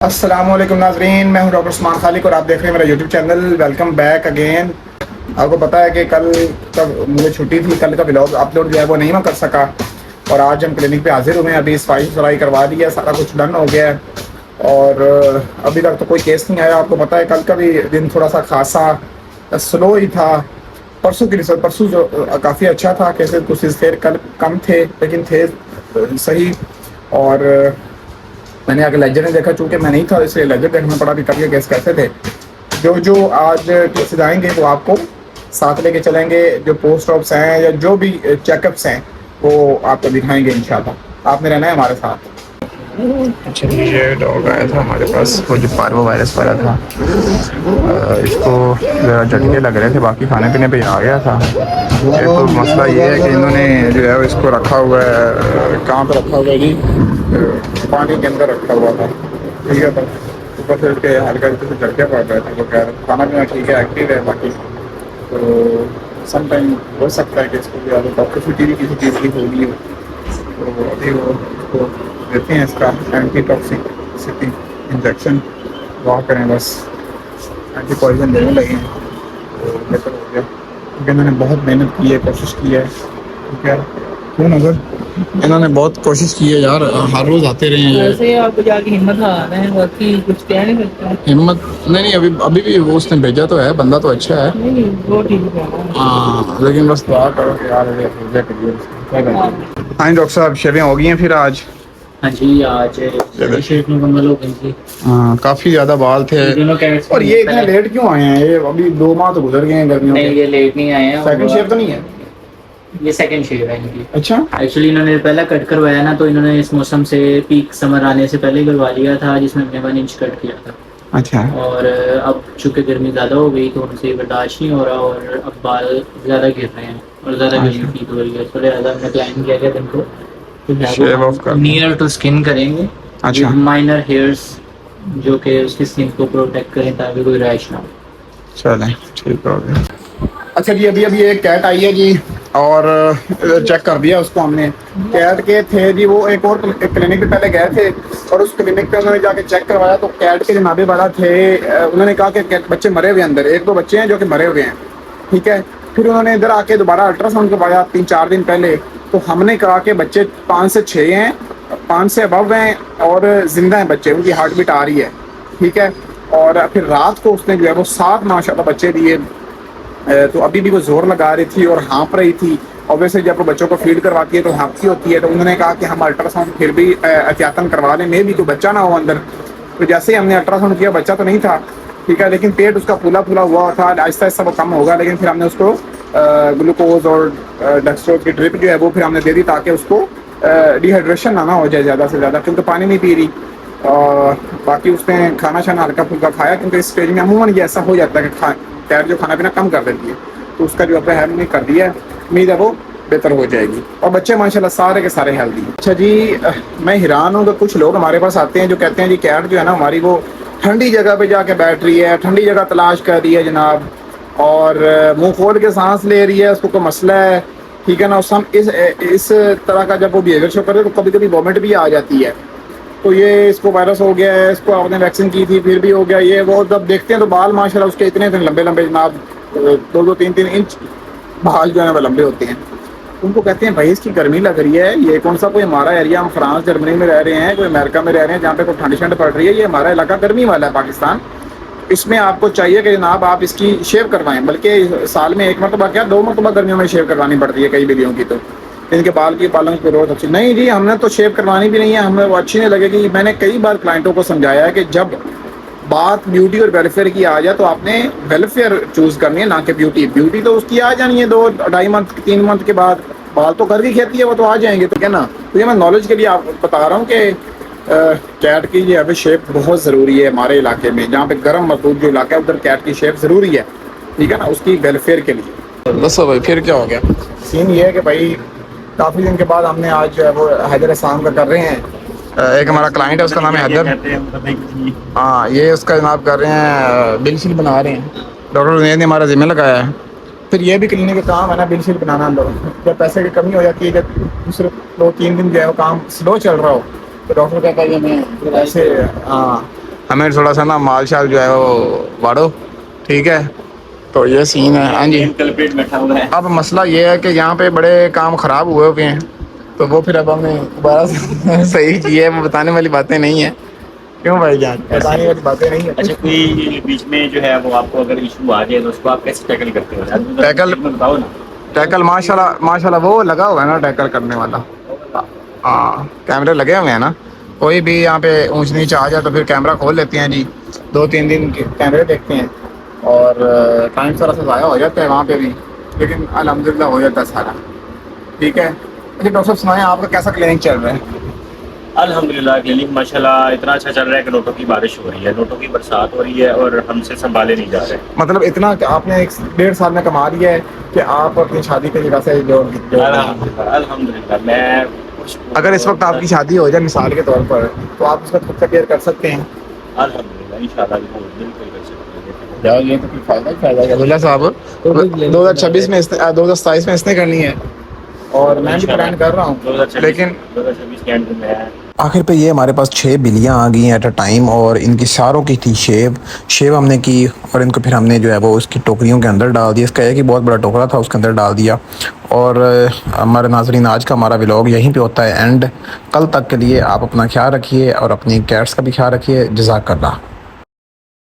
السلام علیکم ناظرین، میں ہوں ڈاکٹر عثمان خالق اور آپ دیکھ رہے ہیں میرا YouTube channel. Welcome back again. آپ کو پتا ہے کہ کل مجھے چھٹی تھی، کل کا ولاگ اپلوڈ جو ہے وہ نہیں میں کر سکا، اور آج ہم کلینک پہ حاضر ہوئے ہیں. ابھی صفائی کروا دی ہے، سارا کچھ ڈن ہو گیا ہے، اور ابھی تک تو کوئی کیس نہیں آیا. آپ کو پتا ہے کل کا بھی دن تھوڑا سا خاصا سلو ہی تھا. پرسوں جو کافی اچھا تھا، کیسے کچھ دیر کل کم تھے لیکن تھے صحیح. اور میں نے آگے لیجر نے دیکھا، چونکہ میں نہیں تھا اس لیے لیجر دیکھنا پڑا کہ کل کے کیس کیسے تھے. جو آج کیسز آئیں گے وہ آپ کو ساتھ لے کے چلیں گے. جو پوسٹ آپس ہیں یا جو بھی چیک اپس ہیں وہ آپ کو دکھائیں گے انشاءاللہ. آپ نے رہنا ہے ہمارے ساتھ. اچھا، یہ ڈاگ آیا تھا ہمارے پاس، وہ جو پارو وائرس والا تھا. اس کو ذرا جھٹکے لگ رہے تھے، باقی کھانے پینے پہ آ گیا تھا. ایک تو مسئلہ یہ ہے کہ انہوں نے جو ہے اس کو رکھا ہوا ہے، کہاں پہ رکھا ہوا ہے جی، پانی کے اندر رکھا ہوا تھا. ٹھیک ہے، اوپر سے اس کے ہلکا سے جھٹکے پڑ رہے تھے. وہ خیر کھانا پینا ٹھیک ہے، ایکٹیو ہے. باقی تو سم ٹائم ہو سکتا ہے کہ اس کو بھی زیادہ ٹاکسیسٹی بھی کسی چیز کی ہوگی. تو ابھی وہ اس کو دیتے ہیں اس کا اینٹی ٹاکسیسٹی انجیکشن. دعا کریں بس، اینٹی پوائزن دینے لگے ہیں تو بہتر ہو گیا، کیونکہ انہوں نے بہت محنت کی ہے، کوشش کی ہے. ٹھیک ہے، کیوں نظر انہوں نے بہت کوشش کی ہے یار، ہر روز آتے رہے ہیں. ویسے آپ کو جا کے ہمت ہارنا ہے، باقی کچھ کہہ نہیں سکتے. ہمت نہیں، ابھی بھی وہ اس نے بھیجا تو ہے، بندہ تو اچھا ہے. نہیں وہ ٹھیک ہے. ہاں لیکن بس دعا کرو کہ یار. ہاں ڈاکٹر صاحب، شیویں ہو گئی ہیں پھر آج؟ ہاں جی، آج شیپ مکمل ہو گئی تھی. ہاں کافی زیادہ بال تھے. اور یہ اتنے لیٹ کیوں آئے ہیں؟ یہ ابھی 2 ماہ تو گزر گئے ہیں گرمیوں کے. نہیں یہ لیٹ نہیں آئے ہیں، سیکنڈ شیو تو نہیں ہے؟ یہ سیکنڈ شیو ہے ان کی. اچھا، ایکچولی انہوں نے پہلا کٹ کروایا نا، تو انہوں نے اس موسم سے پیک سمر آنے سے پہلے کروا لیا تھا، جس میں ہم نے 1 انچ کٹ کیا تھا. اچھا. اور اب چونکہ گرمی زیادہ ہو گئی تو ان سے برداشت نہیں ہو رہا، اور اب بال زیادہ گر رہے ہیں اور زیادہ گرمی فیل ہو رہی ہے. تو لہٰذا ہم نے پلان کیا کہ ان کو شیو آف کر نیئر ٹو اسکن کریں گے، اچھا مائنر ہیئرس جو کہ اس کی اسکن کو پروٹیکٹ کریں تاکہ کوئی ریش نہ ہو. چلیں ٹھیک ہو گیا. اچھا جی، ابھی ایک کیٹ آئی ہے جی، اور چیک کر دیا اس کو ہم نے. کیٹ کے تھے جی، وہ ایک اور کلینک پہ پہلے گئے تھے، اور اس کلینک پہ انہوں نے جا کے چیک کروایا تو کیٹ کے جنابے والا تھے. انہوں نے کہا کہ بچے مرے ہوئے اندر، 1-2 بچے ہیں جو کہ مرے ہوئے ہیں. ٹھیک ہے، پھر انہوں نے ادھر آ کے دوبارہ الٹرا ساؤنڈ کروایا 3-4 دن پہلے. تو ہم نے کہا کہ بچے 5 سے 6 ہیں، 5 سے ابو ہیں اور زندہ ہیں بچے، ان کی ہارٹ بیٹ آ رہی ہے. ٹھیک ہے، اور پھر رات کو اس نے جو ہے وہ 7 ماشاءاللہ بچے دیے. تو ابھی بھی وہ زور لگا رہی تھی اور ہانپ رہی تھی. اور ویسے جب وہ بچوں کو فیڈ کرواتی ہے تو ہانپتی ہوتی ہے. تو انہوں نے کہا کہ ہم الٹرا ساؤنڈ پھر بھی احتیاطاً کروا لیں، میں بھی تو بچہ نہ ہو اندر. تو جیسے ہی ہم نے الٹرا ساؤنڈ کیا، بچہ تو نہیں تھا. ٹھیک ہے، لیکن پیٹ اس کا پھولا ہوا تھا. آہستہ آہستہ وہ کم ہوگا، لیکن پھر ہم نے اس کو گلوکوز اور ڈیکسٹروز کی ڈرپ جو ہے وہ پھر ہم نے دے دی، تاکہ اس کو ڈی ہائیڈریشن نہ ہو جائے زیادہ سے زیادہ، کیونکہ پانی نہیں پی رہی. اور باقی اس نے کھانا شانا ہلکا پھلکا کھایا، کیونکہ اس اسٹیج میں عموماً یہ ایسا ہو جاتا ہے کہ کیٹ جو کھانا پینا کم کر دیتی ہے. تو اس کا جو ہے ہم نے کر دیا ہے، امید ہے وہ بہتر ہو جائے گی. اور بچے ماشاءاللہ سارے کے سارے ہیلدی ہیں. اچھا جی، میں حیران ہوں کہ کچھ لوگ ہمارے پاس آتے ہیں جو کہتے ہیں جی کیٹ جو ہے نا ہماری وہ ٹھنڈی جگہ پہ جا کے بیٹھ رہی ہے، ٹھنڈی جگہ تلاش کر رہی ہے جناب، اور منہ کھول کے سانس لے رہی ہے، اس کو کوئی مسئلہ ہے. ٹھیک ہے نا، اس طرح کا جب وہ بیہیویئر شو کرے تو کبھی کبھی وومٹ بھی آ جاتی ہے. تو یہ اس کو وائرس ہو گیا ہے، اس کو آپ نے ویکسین کی تھی پھر بھی ہو گیا. یہ وہ جب دیکھتے ہیں تو بال ماشاءاللہ اس کے اتنے لمبے جناب، 2-3 انچ بال جو ہے وہ لمبے ہوتے ہیں. ان کو کہتے ہیں بھائی اس کی گرمی لگ رہی ہے، یہ کون سا کوئی ہمارا ایریا، ہم فرانس جرمنی میں رہ رہے ہیں، کوئی امریکہ میں رہ رہے ہیں جہاں پہ کوئی ٹھنڈ پڑ رہی ہے. یہ ہمارا علاقہ گرمی والا ہے پاکستان، اس میں آپ کو چاہیے کہ جناب آپ اس کی شیو کروائیں. بلکہ سال میں 1 مرتبہ کیا 2 مرتبہ گرمیوں میں شیو کروانی پڑتی ہے کئی بلیوں کی. تو ان کے بال کی پالن کی ضرورت اچھی نہیں جی، ہم نے تو شیو کروانی بھی نہیں ہے، ہمیں وہ اچھی نہیں لگے گی. میں نے کئی بار کلائنٹوں کو سمجھایا ہے کہ جب بات بیوٹی اور ویلفیئر کی آ جائے تو آپ نے ویلفیئر چوز کرنی ہے، نہ کہ بیوٹی تو اس کی آ جانی ہے 2-2.5 منتھ 3 منتھ کے بعد. بال تو گھر کی کھیتی ہے، وہ تو آ جائیں گے. تو کیا نا، تو یہ میں نالج کے لیے آپ کو بتا رہا ہوں کہ کیٹ کی جو ہے شیپ بہت ضروری ہے ہمارے علاقے میں، جہاں پہ گرم مرطوب جو علاقہ ہے ادھر کیٹ کی شیپ ضروری ہے. ٹھیک ہے نا، اس کی ویلفیئر کے لیے. بس بھائی پھر کیا ہو گیا؟ سین یہ ہے کہ بھائی کافی دن کے بعد ہم نے آج جو ہے وہ حیدر احسان کا کر رہے ہیں. ایک ہمارا کلائنٹ ہے، اس کا نام ہے حیدر. ہاں، یہ اس کا جناب کر رہے ہیں، بل شل بنا رہے ہیں. ڈاکٹر زنید نے ہمارا ذمہ لگایا ہے. پھر یہ بھی کلینک کا کام ہے نا، بل شل بنانا. جب پیسے کی کمی ہو جاتی ہے، جب دوسرے 2-3 دن جو ہے وہ کام سلو چل رہا ہو تو ڈاکٹر کہتا ہے میں ایسے. ہاں، ہمیں تھوڑا سا نا مال شال جو ہے وہ باڑو، ٹھیک ہے. تو یہ سین ہے. ہاں جی. کلپریٹ بیٹھا ہوا ہے. اب مسئلہ یہ ہے کہ یہاں پہ بڑے کام خراب ہوئے ہیں، تو وہ پھر اب ہمیں دوبارہ صحیح چیز ہے، وہ بتانے والی باتیں نہیں ہیں. کیوں بھائی جان؟ بتانے والی باتیں نہیں ہیں. اچھا کوئی بیچ میں جو ہے وہ آپ کو اگر ایشو آ جائے تو اس کو آپ کیسے ٹیکل کرتے ہو؟ ٹیکل بتاؤ نا. ٹیکل ماشاء اللہ وہ لگا ہوا ہے نا ٹیکل کرنے والا. ہاں کیمرے لگے ہوئے ہیں نا. کوئی بھی یہاں پہ اونچ نیچ آ جائے تو پھر کیمرہ کھول لیتے ہیں جی، 2-3 دن کیمرے دیکھتے ہیں، اور ٹائم تھوڑا سا ضائع ہو جاتا ہے وہاں پہ بھی، لیکن الحمدللہ ہو جاتا ہے سارا. ٹھیک ہے. اچھا ڈاکٹر صاحب سنائیں آپ کا کیسا کلینک چل رہا ہے؟ الحمدللہ کلینک ماشاء اللہ اتنا اچھا چل رہا ہے کہ نوٹوں کی بارش ہو رہی ہے، نوٹوں کی برسات ہو رہی ہے اور ہم سے سنبھالے نہیں جا رہے. مطلب اتنا کہ آپ نے 1-1.5 سال میں کما لیا ہے کہ آپ اپنی شادی کی جگہ سے جو الحمدللہ میں اگر اس وقت آپ کی شادی ہو جائے مثال کے طور پر، تو آپ اس کا خود کا کیئر کر سکتے ہیں؟ الحمدللہ انشاءاللہ بالکل کر سکتے ہیں. یار یہ تو پھر فائدہ ہی فائدہ ہے عبداللہ صاحب. 2026 میں 2027 میں اس نے کرنی ہے، اور میں بھی پلان کر رہا ہوں، لیکن 2026 کے اینڈ میں آخر پہ یہ ہمارے پاس 6 بلیاں آ گئی ہیں ایٹ اے ٹائم، اور ان کی ساروں کی تھی شیو ہم نے کی، اور ان کو پھر ہم نے جو ہے وہ اس کی ٹوکریوں کے اندر ڈال دیا. اس کا ایک ہی بہت بڑا ٹوکرا تھا، اس کے اندر ڈال دیا. اور ہمارے ناظرین آج کا ہمارا ولاگ یہیں پہ ہوتا ہے اینڈ. کل تک کے لیے آپ اپنا خیال رکھیے اور اپنی کیٹس کا بھی خیال رکھیے. جزاک اللہ.